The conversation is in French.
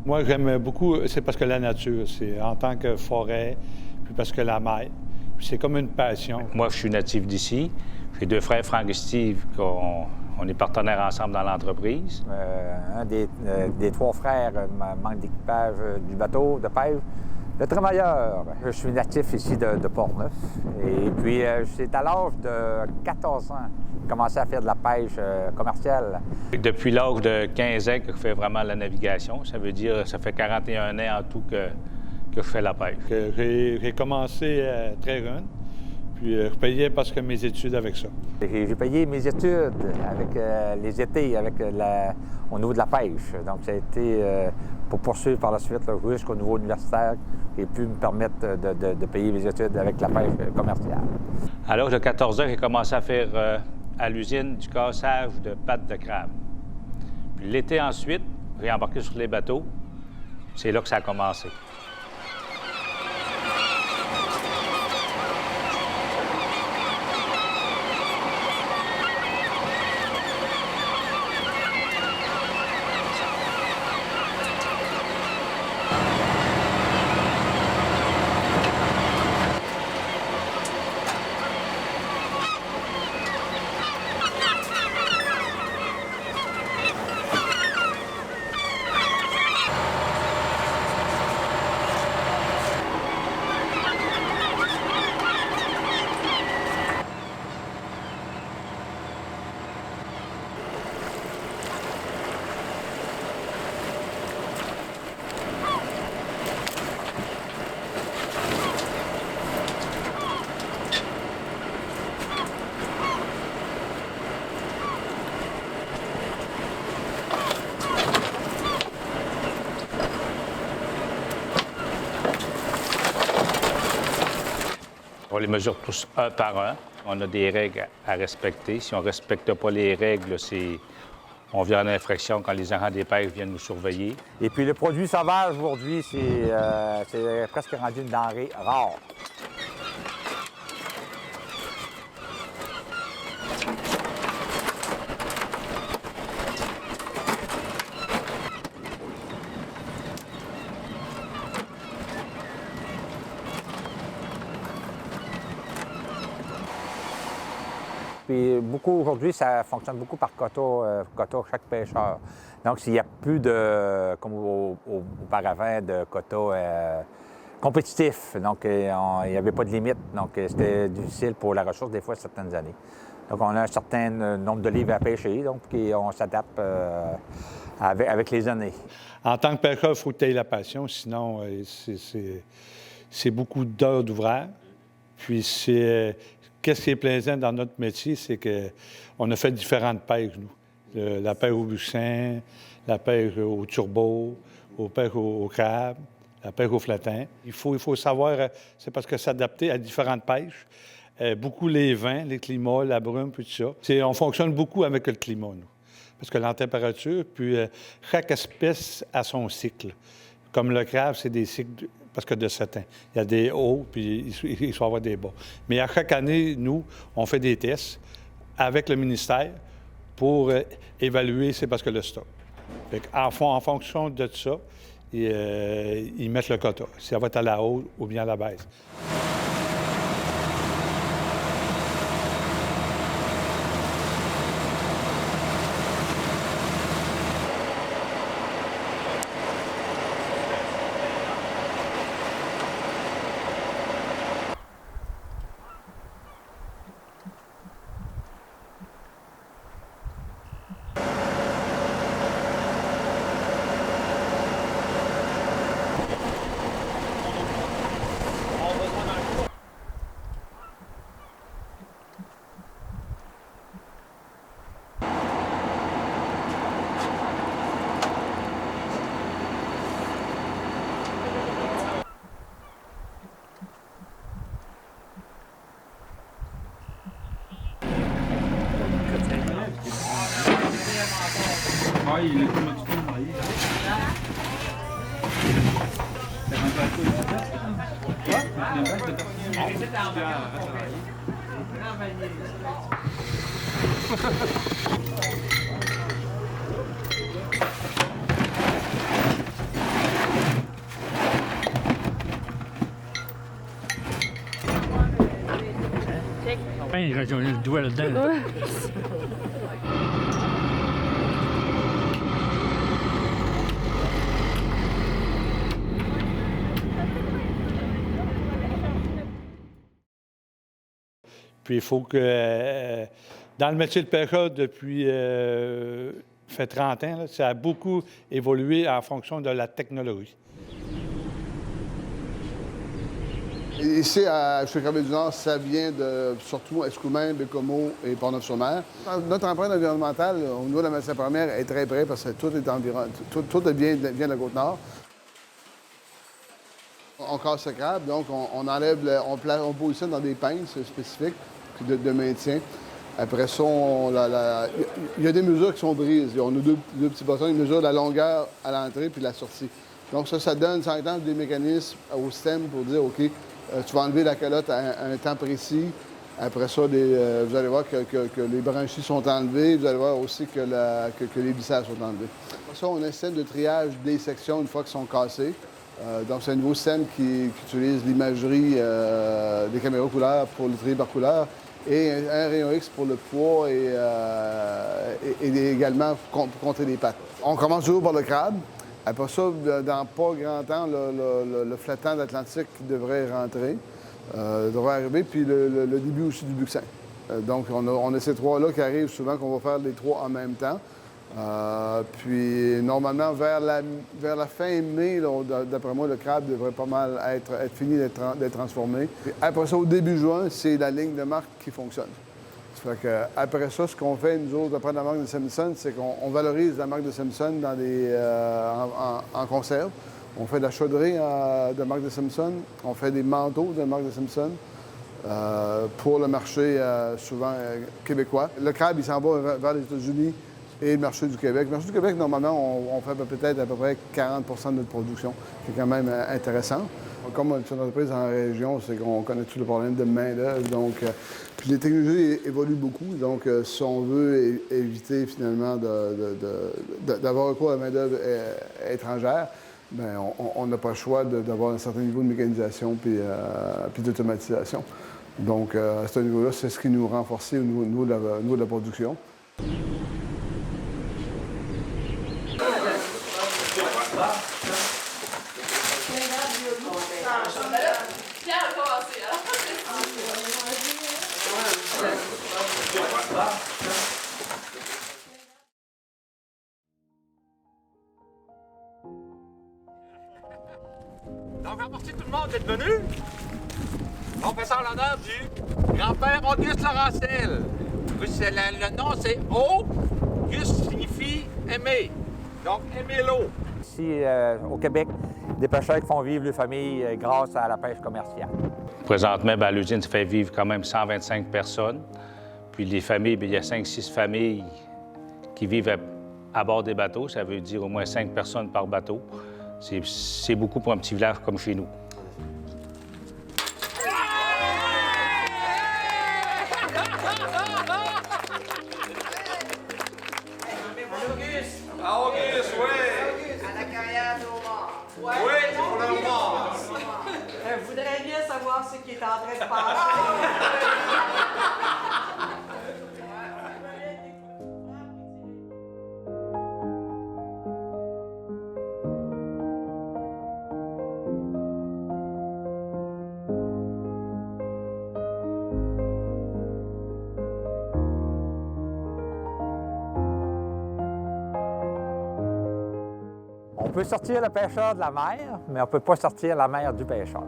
Moi, j'aime beaucoup, c'est parce que la nature, c'est en tant que forêt, puis parce que la mer, puis c'est comme une passion. Moi, je suis natif d'ici. J'ai deux frères, Franck et Steve, on est partenaires ensemble dans l'entreprise. Un des trois frères manque d'équipage du bateau de pêche. Le travailleur, je suis natif ici de Portneuf. Et puis, c'est à l'âge de 14 ans que j'ai commencé à faire de la pêche commerciale. Depuis l'âge de 15 ans que je fais vraiment la navigation. Ça veut dire ça fait 41 ans en tout que je fais la pêche. J'ai commencé très jeune, puis je payais parce que mes études avec ça. J'ai payé mes études avec les étés, au niveau de la pêche. Donc, ça a été pour poursuivre par la suite jusqu'au niveau universitaire et puis me permettre de payer mes études avec la pêche commerciale. À l'âge de 14 ans, j'ai commencé à faire à l'usine du cassage de pattes de crabe. Puis l'été ensuite, j'ai embarqué sur les bateaux. C'est là que ça a commencé. On les mesure tous un par un. On a des règles à respecter. Si on ne respecte pas les règles, on vient en infraction quand les agents des pêches viennent nous surveiller. Et puis le produit sauvage aujourd'hui, c'est presque rendu une denrée rare. Puis beaucoup, aujourd'hui, ça fonctionne beaucoup par quota chaque pêcheur. Donc, s'il n'y a plus de, comme auparavant, de quotas compétitifs, donc il n'y avait pas de limite. Donc, c'était difficile pour la ressource, des fois, certaines années. Donc, on a un certain nombre de livres à pêcher, donc on s'adapte avec les années. En tant que pêcheur, il faut que tu aies la passion, sinon c'est beaucoup d'heures d'ouvrage. Puis qu'est-ce qui est plaisant dans notre métier, c'est qu'on a fait différentes pêches, nous. La pêche au bucin, la pêche au turbo, la pêche au crabe, la pêche au flatin. Il faut savoir, c'est parce que s'adapter à différentes pêches. Beaucoup les vents, les climats, la brume, puis tout ça. On fonctionne beaucoup avec le climat, nous. Parce que la température, puis chaque espèce a son cycle. Comme le crabe, c'est des cycles parce que de 7 ans. Il y a des hauts, puis il faut avoir des bas. Mais à chaque année, nous, on fait des tests avec le ministère pour évaluer, c'est parce que le stock. En fonction de ça, ils mettent le quota, si ça va être à la hausse ou bien à la baisse. Il est automatiquement marié. C'est un bateau de quoi? C'est un bateau de singe quand on a le doigt là-dedans. Ouais. Puis il faut que, dans le métier de pêcheur depuis, fait 30 ans, là, ça a beaucoup évolué en fonction de la technologie. Ici, à Chute-Carmel-du-Nord, ça vient de surtout Escoumins, Bécomo et Port-Neuf-sur-Mer. Notre empreinte environnementale au niveau de la matière première est très près parce que tout vient de la Côte-Nord. On casse le crabe, donc on enlève, on positionne dans des pinces spécifiques de maintien. Après ça, il y a des mesures qui sont brises. On a deux petits bâtons, une mesure de la longueur à l'entrée puis de la sortie. Donc ça donne, sans temps, des mécanismes au système pour dire, OK, tu vas enlever la calotte à un temps précis. Après ça, vous allez voir que les branchies sont enlevées. Vous allez voir aussi que les vissages sont enlevés. Après ça, on a un système de triage des sections une fois qu'elles sont cassées. Donc, c'est un nouveau système qui utilise l'imagerie des caméras couleurs pour le tri par couleur et un rayon X pour le poids et également pour compter les pattes. On commence toujours par le crabe. Après ça, dans pas grand temps, le flottant d'Atlantique devrait rentrer, devrait arriver, puis le début aussi du buxin. Donc, on a ces trois-là qui arrivent souvent, qu'on va faire les trois en même temps. Puis, normalement, vers la fin mai, d'après moi, le crabe devrait pas mal être fini d'être transformé. Puis après ça, au début juin, c'est la ligne de marque qui fonctionne. Ça fait que, après ça, ce qu'on fait, nous autres, après la marque de Simpson, c'est qu'on valorise la marque de Simpson en conserve. On fait de la chaudrée de marque de Simpson. On fait des manteaux de marque de Simpson pour le marché souvent québécois. Le crabe, il s'en va vers les États-Unis et le marché du Québec. Le marché du Québec, normalement, on fait peut-être à peu près 40 de notre production, qui est quand même intéressant. Comme une entreprise en région, c'est qu'on connaît tout le problème de main-d'œuvre. Donc, puis les technologies évoluent beaucoup. Donc, si on veut éviter finalement d'avoir recours à la main-d'œuvre étrangère, bien, on n'a pas le choix d'avoir un certain niveau de mécanisation puis d'automatisation. Donc, à ce niveau-là, c'est ce qui nous renforce au niveau de la production. Donc, merci tout le monde d'être venu. On fait ça en l'honneur du grand-père Auguste Laurentille. Le nom, c'est Auguste signifie aimer. Donc, aimer l'eau. Ici, au Québec, des pêcheurs qui font vivre les familles grâce à la pêche commerciale. Présentement, à l'usine, ça fait vivre quand même 125 personnes. Puis les familles, bien, il y a 5-6 familles qui vivent à bord des bateaux. Ça veut dire au moins 5 personnes par bateau. C'est beaucoup pour un petit village comme chez nous. Auguste, oui! À la carrière de homard. Oui, pour le homard. Je voudrais bien savoir ce qui est en train de passer. On peut sortir le pêcheur de la mer, mais on ne peut pas sortir la mer du pêcheur.